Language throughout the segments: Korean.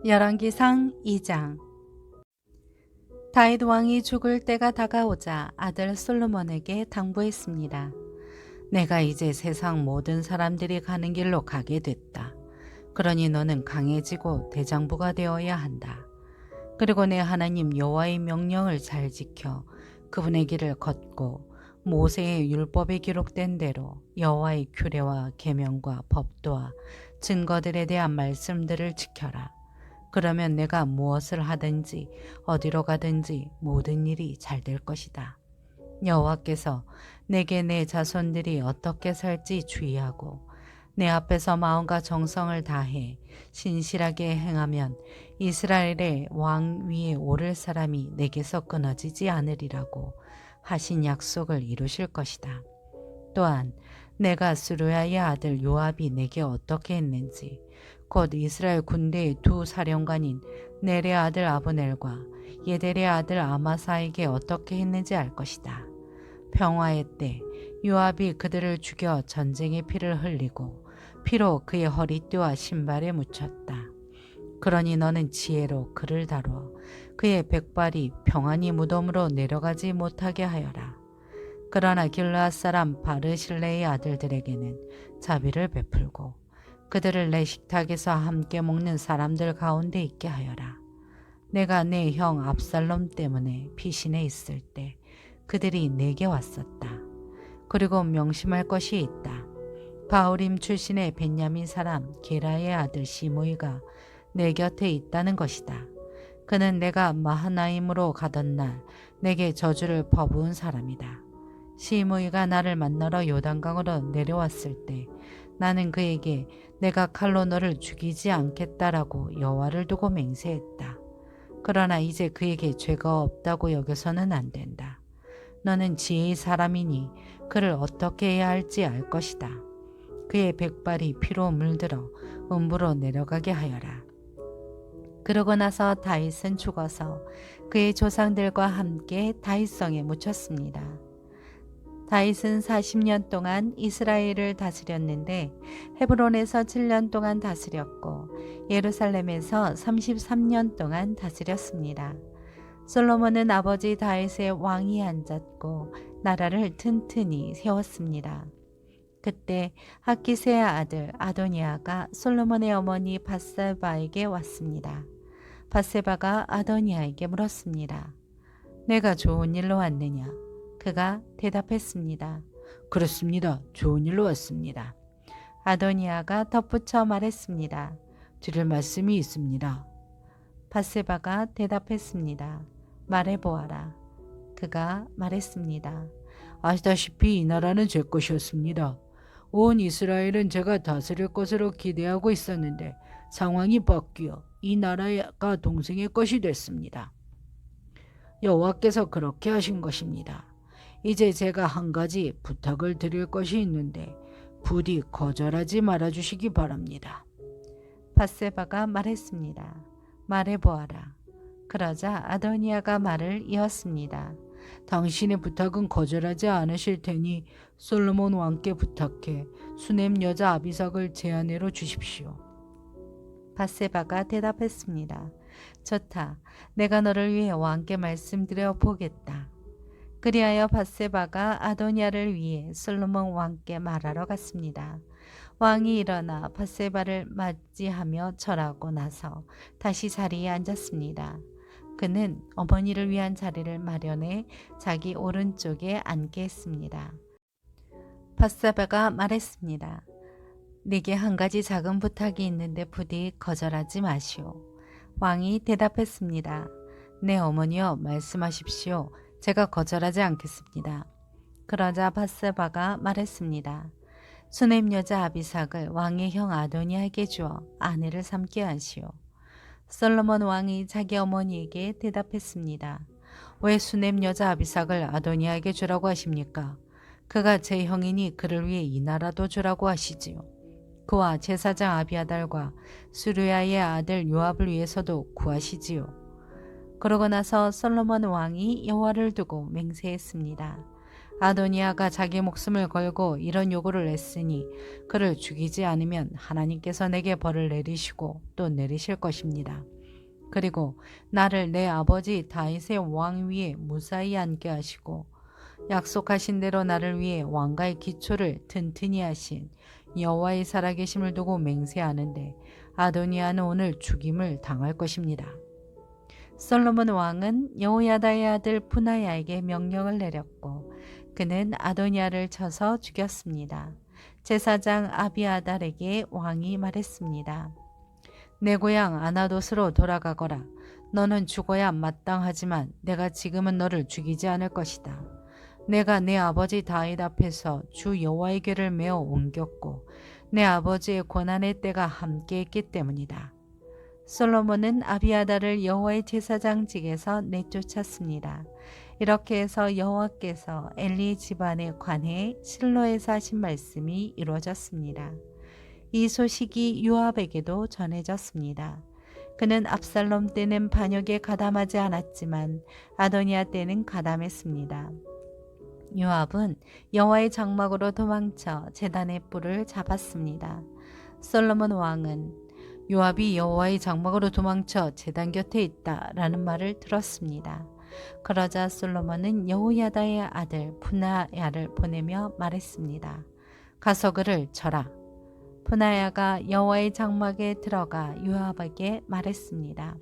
열왕기상 2장. 다윗 왕이 죽을 때가 다가오자 아들 솔로몬에게 당부했습니다. 내가 이제 세상 모든 사람들이 가는 길로 가게 됐다. 그러니 너는 강해지고 대장부가 되어야 한다. 그리고 내 하나님 여호와의 명령을 잘 지켜 그분의 길을 걷고 모세의 율법에 기록된 대로 여호와의 규례와 계명과 법도와 증거들에 대한 말씀들을 지켜라. 그러면 내가 무엇을 하든지 어디로 가든지 모든 일이 잘 될 것이다. 여호와께서 내게 내 자손들이 어떻게 살지 주의하고 내 앞에서 마음과 정성을 다해 신실하게 행하면 이스라엘의 왕 위에 오를 사람이 내게서 끊어지지 않으리라고 하신 약속을 이루실 것이다. 또한 내가 스루야의 아들 요압이 내게 어떻게 했는지 곧 이스라엘 군대의 두 사령관인 넬의 아들 아브넬과 예델의 아들 아마사에게 어떻게 했는지 알 것이다. 평화의 때 요압이 그들을 죽여 전쟁의 피를 흘리고 피로 그의 허리띠와 신발에 묻혔다. 그러니 너는 지혜로 그를 다루어 그의 백발이 평안히 무덤으로 내려가지 못하게 하여라. 그러나 길르앗 사람 바르실레의 아들들에게는 자비를 베풀고 그들을 내 식탁에서 함께 먹는 사람들 가운데 있게 하여라. 내가 내 형 압살롬 때문에 피신해 있을 때 그들이 내게 왔었다. 그리고 명심할 것이 있다. 바울임 출신의 벤야민 사람 게라의 아들 시므이가 내 곁에 있다는 것이다. 그는 내가 마하나임으로 가던 날 내게 저주를 퍼부은 사람이다. 시므이가 나를 만나러 요단강으로 내려왔을 때 나는 그에게 내가 칼로 너를 죽이지 않겠다라고 여호와를 두고 맹세했다. 그러나 이제 그에게 죄가 없다고 여겨서는 안 된다. 너는 지혜의 사람이니 그를 어떻게 해야 할지 알 것이다. 그의 백발이 피로 물들어 음부로 내려가게 하여라. 그러고 나서 다윗은 죽어서 그의 조상들과 함께 다윗성에 묻혔습니다. 다윗은 40년 동안 이스라엘을 다스렸는데 헤브론에서 7년 동안 다스렸고 예루살렘에서 33년 동안 다스렸습니다. 솔로몬은 아버지 다윗의 왕이 앉았고 나라를 튼튼히 세웠습니다. 그때 하기스의 아들 아도니아가 솔로몬의 어머니 밧세바에게 왔습니다. 밧세바가 아도니아에게 물었습니다. 내가 좋은 일로 왔느냐? 그가 대답했습니다. 그렇습니다. 좋은 일로 왔습니다. 아도니아가 덧붙여 말했습니다. 드릴 말씀이 있습니다. 밧세바가 대답했습니다. 말해보아라. 그가 말했습니다. 아시다시피 이 나라는 제 것이었습니다. 온 이스라엘은 제가 다스릴 것으로 기대하고 있었는데 상황이 바뀌어 이 나라가 동생의 것이 됐습니다. 여호와께서 그렇게 하신 것입니다. 이제 제가 한 가지 부탁을 드릴 것이 있는데 부디 거절하지 말아주시기 바랍니다. 밧세바가 말했습니다. 말해보아라. 그러자 아도니아가 말을 이었습니다. 당신의 부탁은 거절하지 않으실 테니 솔로몬 왕께 부탁해 수넴 여자 아비삭을 제 아내로 주십시오. 밧세바가 대답했습니다. 좋다. 내가 너를 위해 왕께 말씀드려 보겠다. 그리하여 밧세바가 아도니아를 위해 솔로몬 왕께 말하러 갔습니다. 왕이 일어나 밧세바를 맞이하며 절하고 나서 다시 자리에 앉았습니다. 그는 어머니를 위한 자리를 마련해 자기 오른쪽에 앉게 했습니다. 밧세바가 말했습니다. 네게 한 가지 작은 부탁이 있는데 부디 거절하지 마시오. 왕이 대답했습니다. 네 어머니여 말씀하십시오. 제가 거절하지 않겠습니다. 그러자 밧세바가 말했습니다. 수넴 여자 아비삭을 왕의 형 아도니아에게 주어 아내를 삼게 하시오. 솔로몬 왕이 자기 어머니에게 대답했습니다. 왜 수넴 여자 아비삭을 아도니아에게 주라고 하십니까? 그가 제 형이니 그를 위해 이 나라도 주라고 하시지요. 그와 제사장 아비아달과 스루야의 아들 요압을 위해서도 구하시지요. 그러고 나서 솔로몬 왕이 여호와를 두고 맹세했습니다. 아도니아가 자기 목숨을 걸고 이런 요구를 했으니 그를 죽이지 않으면 하나님께서 내게 벌을 내리시고 또 내리실 것입니다. 그리고 나를 내 아버지 다윗의 왕 위에 무사히 앉게 하시고 약속하신 대로 나를 위해 왕가의 기초를 튼튼히 하신 여호와의 살아계심을 두고 맹세하는데 아도니아는 오늘 죽임을 당할 것입니다. 솔로몬 왕은 여호야다의 아들 분하야에게 명령을 내렸고 그는 아도니아를 쳐서 죽였습니다. 제사장 아비아달에게 왕이 말했습니다. 내 고향 아나돗으로 돌아가거라. 너는 죽어야 마땅하지만 내가 지금은 너를 죽이지 않을 것이다. 내가 내 아버지 다윗 앞에서 주 여호와의 궤를 메어 옮겼고 내 아버지의 고난의 때가 함께했기 때문이다. 솔로몬은 아비아달을 여호와의 제사장직에서 내쫓았습니다. 이렇게 해서 여호와께서 엘리 집안에 관해 실로에서 하신 말씀이 이루어졌습니다. 이 소식이 요압에게도 전해졌습니다. 그는 압살롬 때는 반역에 가담하지 않았지만 아도니아 때는 가담했습니다. 요압은 여호와의 장막으로 도망쳐 제단의 뿔을 잡았습니다. 솔로몬 왕은 요압이 여호와의 장막으로 도망쳐 제단 곁에 있다라는 말을 들었습니다. 그러자 솔로몬은 여호야다의 아들 분하야를 보내며 말했습니다. 가서 그를 쳐라. 분하야가 여호와의 장막에 들어가 요압에게 말했습니다.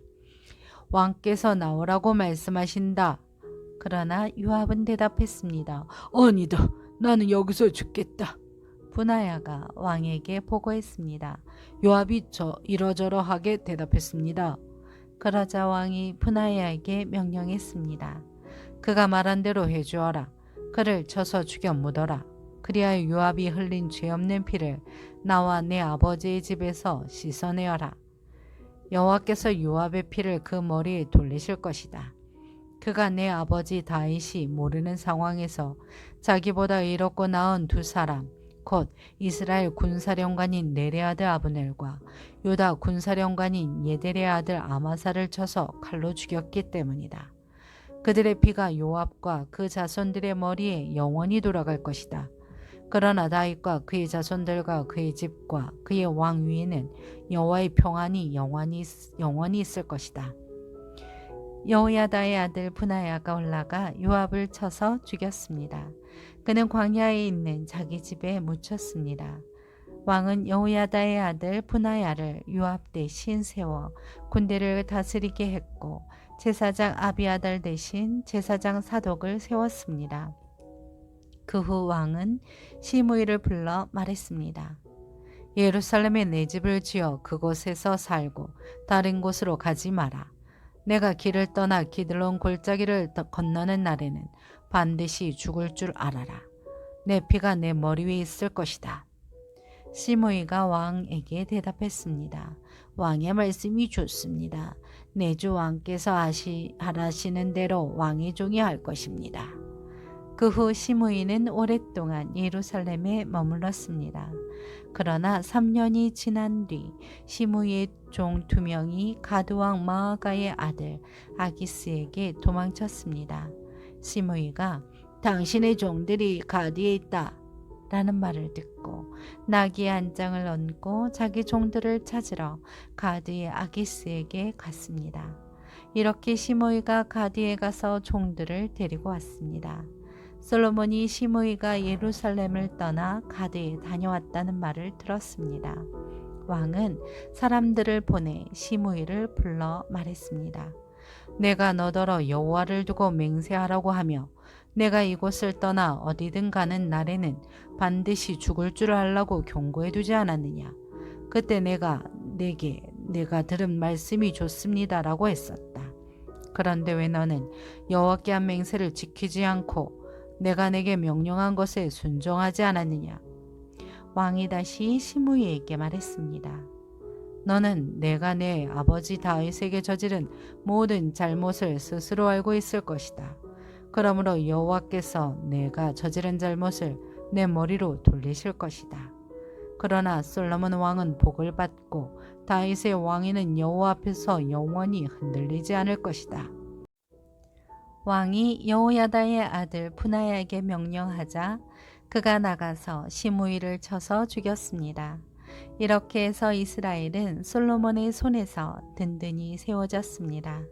왕께서 나오라고 말씀하신다. 그러나 요압은 대답했습니다. 아니다. 나는 여기서 죽겠다. 분하야가 왕에게 보고했습니다. 요압이 이러저러하게 대답했습니다. 그러자 왕이 분하야에게 명령했습니다. 그가 말한 대로 해주어라. 그를 쳐서 죽여 묻어라. 그리하여 요압이 흘린 죄 없는 피를 나와 내 아버지의 집에서 씻어내어라. 여호와께서 요압의 피를 그 머리에 돌리실 것이다. 그가 내 아버지 다윗이 모르는 상황에서 자기보다 이롭고 나은 두 사람 곧 이스라엘 군사령관인 넬의 아들 아브넬과 유다 군사령관인 예델의 아들 아마사를 쳐서 칼로 죽였기 때문이다. 그들의 피가 요압과 그 자손들의 머리에 영원히 돌아갈 것이다. 그러나 다윗과 그의 자손들과 그의 집과 그의 왕 위에는 여호와의 평안이 영원히 있을 것이다. 여호야다의 아들 분하야가 올라가 요압을 쳐서 죽였습니다. 그는 광야에 있는 자기 집에 묻혔습니다. 왕은 여호야다의 아들 분하야를 요압 대신 세워 군대를 다스리게 했고 제사장 아비아달 대신 제사장 사독을 세웠습니다. 그 후 왕은 시므이를 불러 말했습니다. 예루살렘에 내 집을 지어 그곳에서 살고 다른 곳으로 가지 마라. 내가 길을 떠나 기드론 골짜기를 건너는 날에는 반드시 죽을 줄 알아라. 내 피가 내 머리 위에 있을 것이다. 시므이가 왕에게 대답했습니다. 왕의 말씀이 좋습니다. 내 주 왕께서 하라시는 대로 왕의 종이 할 것입니다. 그 후 시므이는 오랫동안 예루살렘에 머물렀습니다. 그러나 3년이 지난 뒤 시므이의 종 2명이 가드왕 마아가의 아들 아기스에게 도망쳤습니다. 시므이가 당신의 종들이 가드에 있다 라는 말을 듣고 나귀의 한 장을 얹고 자기 종들을 찾으러 가드의 아기스에게 갔습니다. 이렇게 시므이가 가드에 가서 종들을 데리고 왔습니다. 솔로몬이 시므이가 예루살렘을 떠나 가드에 다녀왔다는 말을 들었습니다. 왕은 사람들을 보내 시므이를 불러 말했습니다. 내가 너더러 여호와를 두고 맹세하라고 하며 내가 이곳을 떠나 어디든 가는 날에는 반드시 죽을 줄 알라고 경고해 두지 않았느냐. 그때 내가 들은 말씀이 좋습니다라고 했었다. 그런데 왜 너는 여호와께 한 맹세를 지키지 않고 내가 내게 명령한 것에 순종하지 않았느냐. 왕이 다시 시므이에게 말했습니다. 너는 내가 내 아버지 다윗에게 저지른 모든 잘못을 스스로 알고 있을 것이다. 그러므로 여호와께서 내가 저지른 잘못을 내 머리로 돌리실 것이다. 그러나 솔로몬 왕은 복을 받고 다윗의 왕위는 여호와 앞에서 영원히 흔들리지 않을 것이다. 왕이 여호야다의 아들 분하야에게 명령하자 그가 나가서 시므이를 쳐서 죽였습니다. 이렇게 해서 이스라엘은 솔로몬의 손에서 든든히 세워졌습니다.